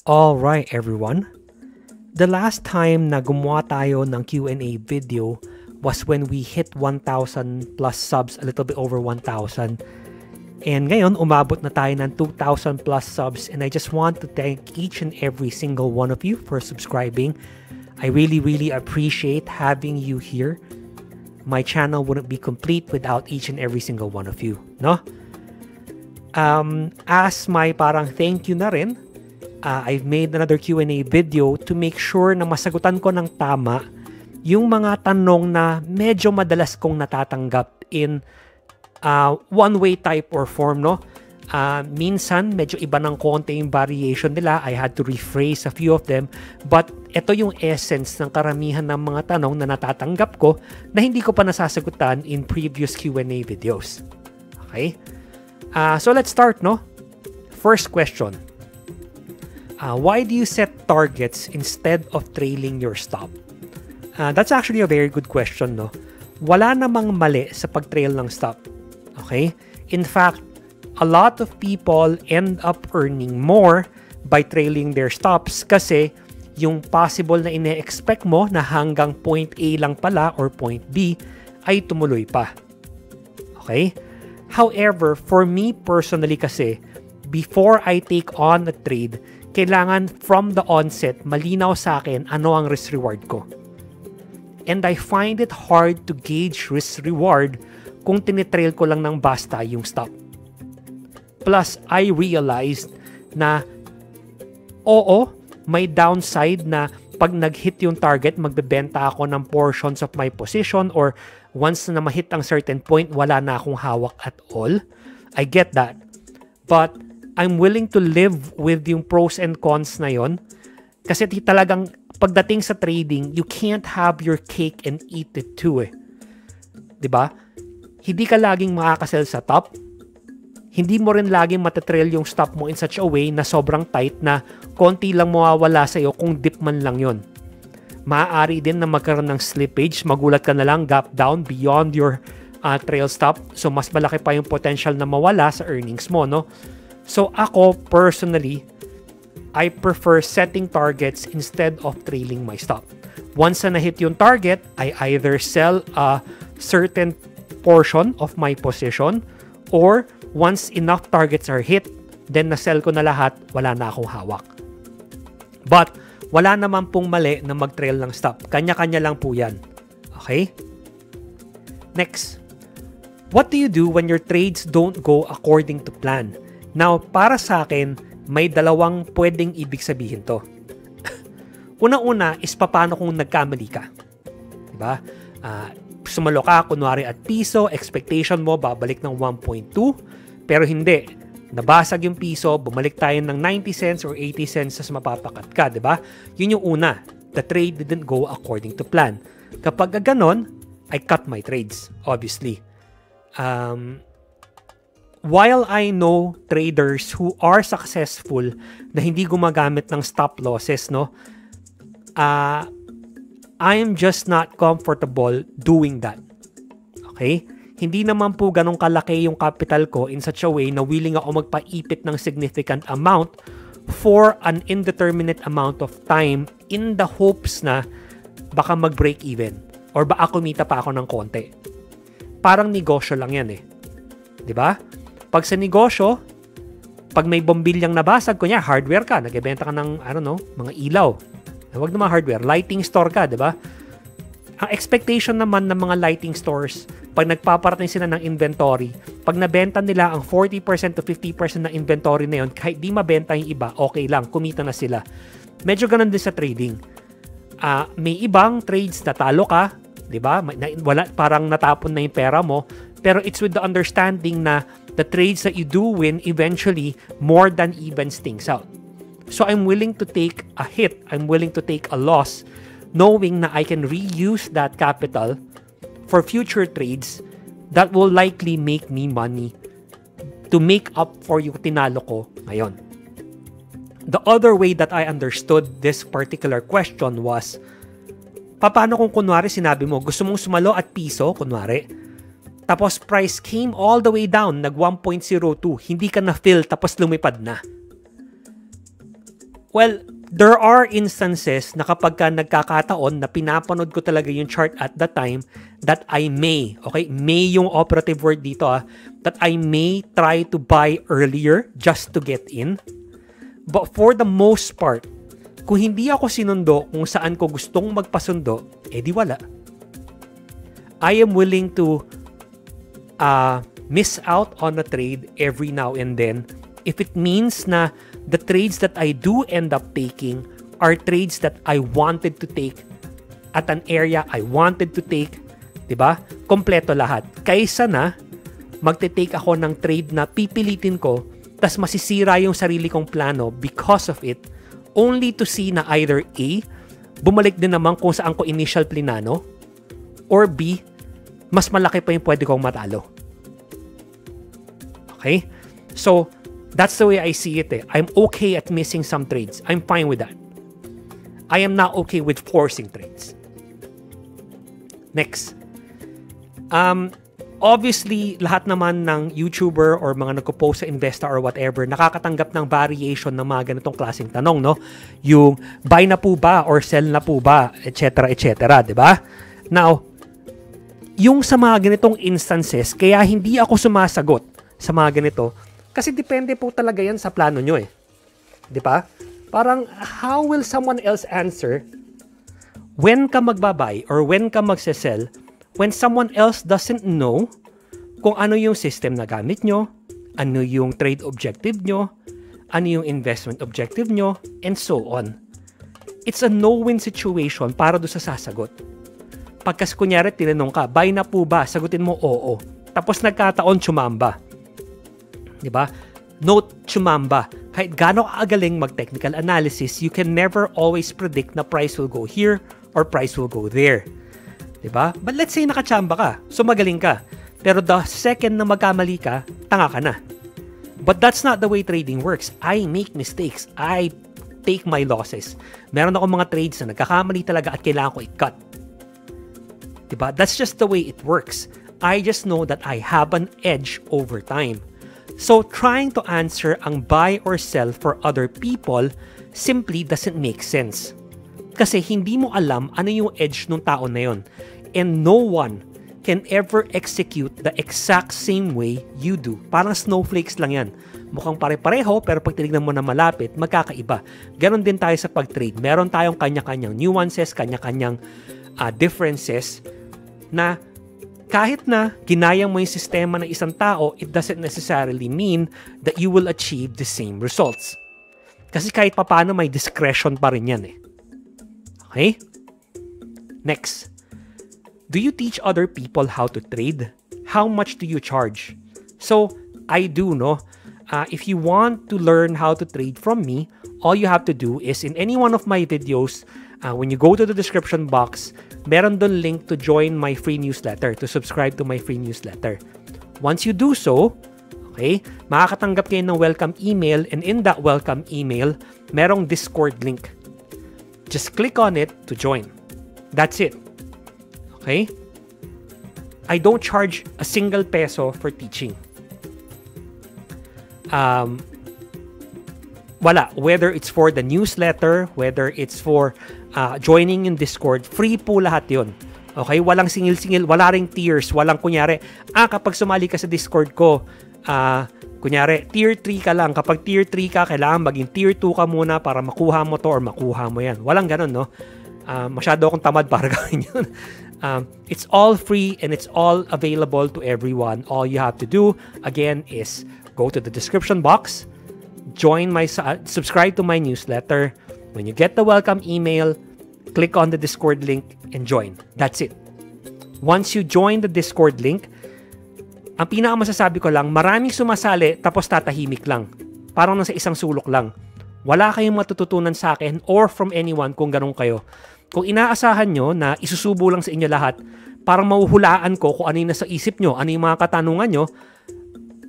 Alright everyone, the last time na gumawa tayo ng Q&A video was when we hit 1,000 plus subs, a little bit over 1,000. And ngayon, umabot na tayo ng 2,000 plus subs, and I just want to thank each and every single one of you for subscribing. I really appreciate having you here. My channel wouldn't be complete without each and every single one of you, no? As my parang thank you na rin, I've made another Q&A video to make sure na masagutan ko ng tama yung mga tanong na medyo madalas kong natatanggap in one-way type or form, no? Minsan, medyo iba ng konti yung variation nila. I had to rephrase a few of them. But ito yung essence ng karamihan ng mga tanong na natatanggap ko na hindi ko pa nasasagutan in previous Q&A videos. Okay? So let's start, no? First question. Why do you set targets instead of trailing your stop? That's actually a very good question, no? Wala namang mali sa pag-trail ng stop. Okay? In fact, a lot of people end up earning more by trailing their stops kasi yung possible na ine-expect mo na hanggang point A lang pala or point B ay tumuloy pa. Okay? However, for me personally kasi, before I take on a trade, kailangan from the onset, malinaw sa akin ano ang risk-reward ko. And I find it hard to gauge risk-reward kung tinitrail ko lang ng basta yung stop. Plus, I realized na oo, may downside na pag nag-hit yung target, magbebenta ako ng portions of my position or once na ma-hit ang certain point, wala na akong hawak at all. I get that. But I'm willing to live with yung pros and cons na yon. Kasi talagang pagdating sa trading, you can't have your cake and eat it too eh. 'Di ba? Hindi ka laging makakasell sa top. Hindi mo rin laging matatrail yung stop mo in such a way na sobrang tight na konti lang mawawala sa iyo kung dip man lang yon. Maaari din na magkaroon ng slippage, magulat ka na lang, gap down beyond your trail stop. So mas malaki pa yung potential na mawala sa earnings mo, no? So ako, personally, I prefer setting targets instead of trailing my stop. Once na hit yung target, I either sell a certain portion of my position or once enough targets are hit, then na-sell ko na lahat, wala na akong hawak. But wala naman pong mali na mag-trail ng stop. Kanya-kanya lang po yan. Okay? Next. What do you do when your trades don't go according to plan? Now, para sa akin, may dalawang pwedeng ibig sabihin to. Una-una is paano kung nagkamali ka. Diba? Sumalo ka, kunwari at piso, expectation mo, babalik ng 1.2, pero hindi. Nabasag yung piso, bumalik tayo ng 90 cents or 80 cents as mapapakat ka, diba? Yun yung una. The trade didn't go according to plan. Kapag ganon, I cut my trades, obviously. While I know traders who are successful na hindi gumagamit ng stop losses, no, I am just not comfortable doing that. Okay? Hindi naman po ganun kalaki yung capital ko in such a way na willing ako magpaipit ng significant amount for an indeterminate amount of time in the hopes na baka mag-break even or baka kumita pa ako ng konti. Parang negosyo lang yan eh. 'Di ba? Pag sa negosyo, pag may bombilyang nabasag, kunya hardware ka, nagbebenta ka ng, mga ilaw. Huwag naman hardware, lighting store ka, di ba? Ang expectation naman ng mga lighting stores, pag nagpaparating sila ng inventory, pag nabenta nila ang 40% to 50% ng inventory na yun, kahit di mabenta yung iba, okay lang, kumita na sila. Medyo ganun din sa trading. May ibang trades na talo ka, di ba? Parang natapon na yung pera mo, pero it's with the understanding na the trades that you do win eventually more than evens things out. So I'm willing to take a hit. I'm willing to take a loss knowing na I can reuse that capital for future trades that will likely make me money to make up for yung tinalo ko ngayon. The other way that I understood this particular question was, paano kung kunwari sinabi mo, gusto mong sumalo at piso, kunwari, tapos price came all the way down, nag 1.02, hindi ka na fill, tapos lumipad na. Well, there are instances na kapag ka nagkakataon na pinapanood ko talaga yung chart at the time that I may, okay, may yung operative word dito that I may try to buy earlier just to get in. But for the most part, kung hindi ako sinundo kung saan ko gustong magpasundo, di wala. I am willing to miss out on a trade every now and then if it means na the trades that I do end up taking are trades that I wanted to take at an area I wanted to take, diba? Kompleto lahat. Kaysa na magte-take ako ng trade na pipilitin ko tas masisira yung sarili kong plano because of it, only to see na either A, bumalik din naman kung saan ko initial plinano, or B, mas malaki pa yung pwede kong matalo. Okay? So, that's the way I see it. I'm okay at missing some trades. I'm fine with that. I am not okay with forcing trades. Next. Obviously, lahat naman ng YouTuber or mga nagpo-post sa Investa or whatever, nakakatanggap ng variation ng mga ganitong klaseng tanong, no? Yung buy na po ba or sell na po ba, etc., etc., diba? Now, yung sa mga ganitong instances, kaya hindi ako sumasagot sa mga ganito, kasi depende po talaga yan sa plano nyo Di ba? Parang, how will someone else answer when ka magbabay or when ka magsesell when someone else doesn't know kung ano yung system na gamit nyo, ano yung trade objective nyo, ano yung investment objective nyo, and so on. It's a no-win situation para doon sa sasagot. Pagkas kunyari, tinanong ka, buy na po ba? Sagutin mo, oo. Tapos nagkataon, chumamba. Diba? Note, chumamba. Kahit gaano kaagaling mag-technical analysis, you can never always predict na price will go here or price will go there. Diba? But let's say nakachamba ka, so magaling ka. Pero the second na magkamali ka, tanga ka na. But that's not the way trading works. I make mistakes. I take my losses. Meron ako mga trades na nagkakamali talaga at kailangan ko i-cut. Diba? That's just the way it works. I just know that I have an edge over time. So, trying to answer ang buy or sell for other people simply doesn't make sense. Kasi hindi mo alam ano yung edge ng tao na yun. And no one can ever execute the exact same way you do. Parang snowflakes lang yan. Mukhang pare-pareho, pero pag tinignan mo na malapit, magkakaiba. Ganon din tayo sa pag-trade. Meron tayong kanya-kanyang nuances, kanya-kanyang differences na kahit na ginaya mo yung sistema ng isang tao, it doesn't necessarily mean that you will achieve the same results. Kasi kahit papaano may discretion pa rin yan Okay? Next. Do you teach other people how to trade? How much do you charge? So, I do, no? If you want to learn how to trade from me, all you have to do is in any one of my videos, when you go to the description box, meron doon link to join my free newsletter, to subscribe to my free newsletter. Once you do so, okay, makakatanggap kayo ng welcome email, and in that welcome email, merong Discord link. Just click on it to join. That's it. Okay? I don't charge a single peso for teaching. Wala. Whether it's for the newsletter, whether it's for joining in Discord, free po lahat yun. Okay? Walang singil-singil, wala ring tiers, walang kunyari, kapag sumali ka sa Discord ko, kunyari, tier 3 ka lang. Kapag tier 3 ka, kailangan maging tier 2 ka muna para makuha mo to or makuha mo yan. Walang ganun, no? Masyado akong tamad para gawin yun. It's all free and it's all available to everyone. All you have to do, again, is go to the description box, subscribe to my newsletter. When you get the welcome email, click on the Discord link and join. That's it. Once you join the Discord link, ang pinakamasasabi ko lang, maraming sumasali tapos tatahimik lang. Parang nasa isang sulok lang. Wala kayong matututunan sa akin or from anyone kung ganun kayo. Kung inaasahan nyo na isusubo lang sa inyo lahat, parang mahuhulaan ko kung ano yung nasa isip nyo, ano yung mga katanungan nyo,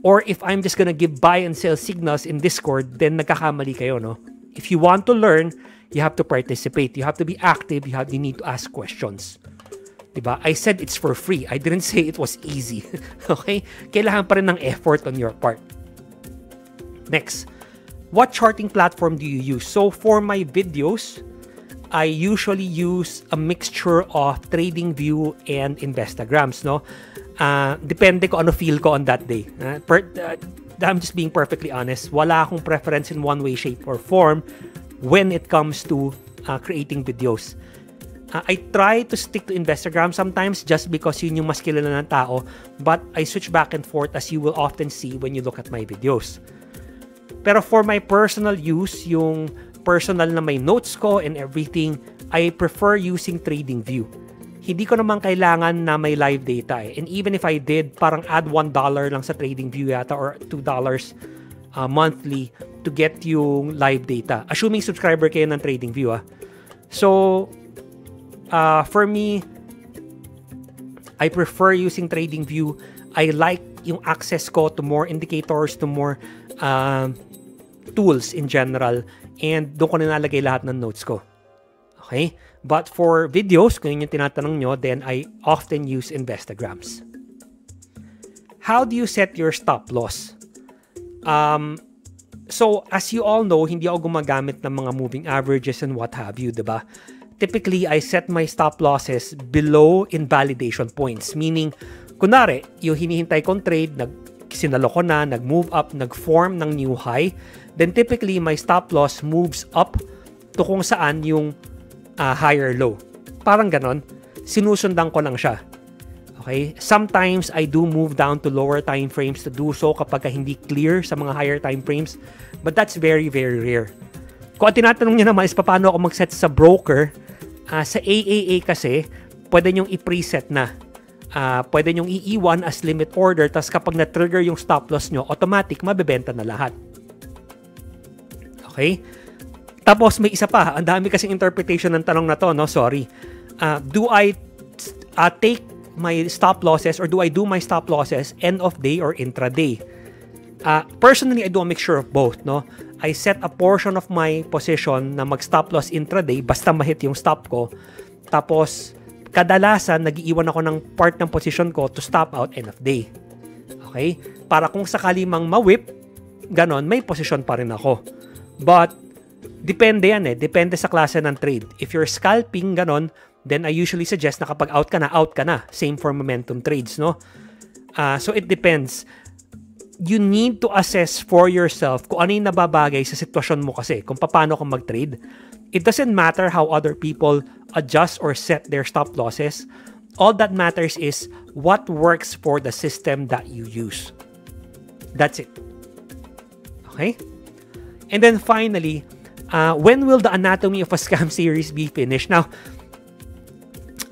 or if I'm just gonna give buy and sell signals in Discord, then nagkakamali kayo, no? If you want to learn, you have to participate. You have to be active. You need to ask questions. Diba? I said it's for free. I didn't say it was easy. Okay? Kailangan pa rin ng effort on your part. Next. what charting platform do you use? So for my videos, I usually use a mixture of TradingView and Instagrams, no? Depende ko ano feel ko on that day. I'm just being perfectly honest. Wala akong preference in one way, shape, or form when it comes to creating videos. I try to stick to Instagram sometimes just because yun yung mas kilala ng tao, but I switch back and forth as you will often see when you look at my videos. Pero for my personal use, yung personal na may notes ko and everything, I prefer using TradingView. Hindi ko naman kailangan na may live data eh. And even if I did, parang add $1 lang sa TradingView yata or $2 monthly to get yung live data. Assuming subscriber kayo ng TradingView ah. So, for me, I prefer using TradingView. I like yung access ko to more indicators, to more tools in general. And doon ko nilalagay lahat ng notes ko. Okay? But for videos, kung yun yung tinatanong nyo, then I often use Instagrams. How do you set your stop loss? So, as you all know, hindi ako gumagamit ng mga moving averages and what have you, diba? Typically, I set my stop losses below invalidation points. Meaning, kunwari, yung hinihintay kong trade, sinalo ko na, nag-move up, nag-form ng new high, then typically, my stop loss moves up to kung saan yung higher low. Parang ganon. Sinusundan ko lang siya. Okay? Sometimes, I do move down to lower time frames to do so kapag hindi clear sa mga higher time frames. But that's very, very rare. Kung tinatanong niyo naman is paano ako mag-set sa broker, sa AAA kasi, pwede nyong i-preset na. Pwede nyong iiwan as limit order, tapos kapag na-trigger yung stop loss nyo, automatic, mabebenta na lahat. Okay? Tapos may isa pa, ang dami kasing interpretation ng tanong na to, no? Sorry. Do I take my stop losses or do I do my stop losses end of day or intraday? Personally, I do a mixture of both, no? I set a portion of my position na mag-stop loss intraday basta ma-hit yung stop ko. Tapos, kadalasan, nag-iiwan ako ng part ng position ko to stop out end of day. Okay? Para kung sakali mang ma-whip, ganon, may position pa rin ako. But, depende yan eh. Depende sa klase ng trade. If you're scalping, ganon, then I usually suggest na kapag out ka na. Same for momentum trades, no? So, it depends. You need to assess for yourself kung ano yung nababagay sa sitwasyon mo kasi, kung paano ka mag-trade. It doesn't matter how other people adjust or set their stop losses. All that matters is what works for the system that you use. That's it. Okay? And then finally, when will the Anatomy of a Scam series be finished? Now,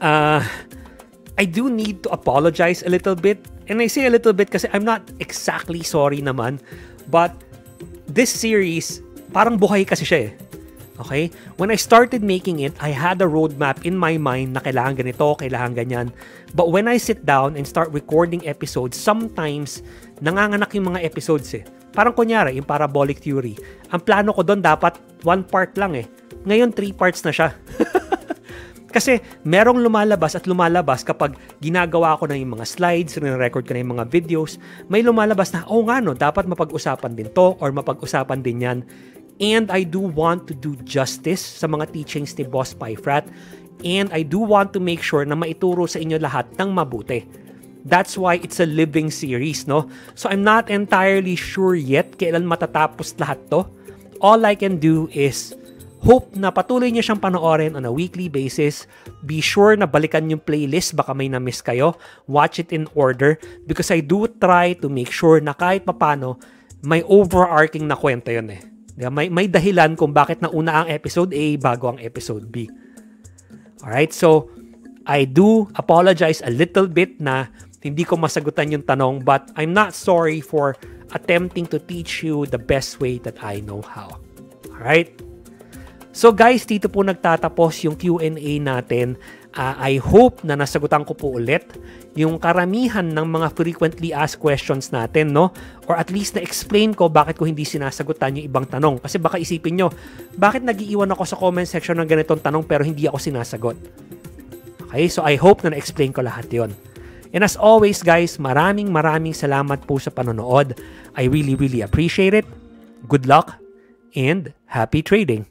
I do need to apologize a little bit. And I say a little bit kasi I'm not exactly sorry naman. But this series, parang buhay kasi siya eh. Okay? When I started making it, I had a roadmap in my mind na kailangan ganito, kailangan ganyan. But when I sit down and start recording episodes, sometimes nanganganak yung mga episodes eh. Parang kunyari, yung parabolic theory. Ang plano ko doon dapat 1 part lang eh. Ngayon 3 parts na siya. Kasi merong lumalabas kapag ginagawa ko na yung mga slides, record ko na yung mga videos, may lumalabas na, oh nga no, dapat mapag-usapan din to or mapag-usapan din yan. And I do want to do justice sa mga teachings ni Boss Pyfrat. And I do want to make sure na maituro sa inyo lahat ng mabuti. That's why it's a living series, no? So I'm not entirely sure yet kailan matatapos lahat to. All I can do is hope na patuloy niyo siyang panoorin on a weekly basis. Be sure na balikan yung playlist, baka may na-miss kayo. Watch it in order because I do try to make sure na kahit papano may overarching na kwento yun eh. May dahilan kung bakit nauna ang episode A bago ang episode B. Alright, so I do apologize a little bit na hindi ko masagutan yung tanong, but I'm not sorry for attempting to teach you the best way that I know how. Alright? So guys, dito po nagtatapos yung Q&A natin. I hope na nasagutan ko po ulit yung karamihan ng mga frequently asked questions natin, no? Or at least na-explain ko bakit ko hindi sinasagutan yung ibang tanong. Kasi baka isipin nyo, bakit nag-iiwan ako sa comment section ng ganitong tanong pero hindi ako sinasagot? Okay, so I hope na na-explain ko lahat yon. And as always guys, maraming salamat po sa panonood. I really appreciate it. Good luck and happy trading!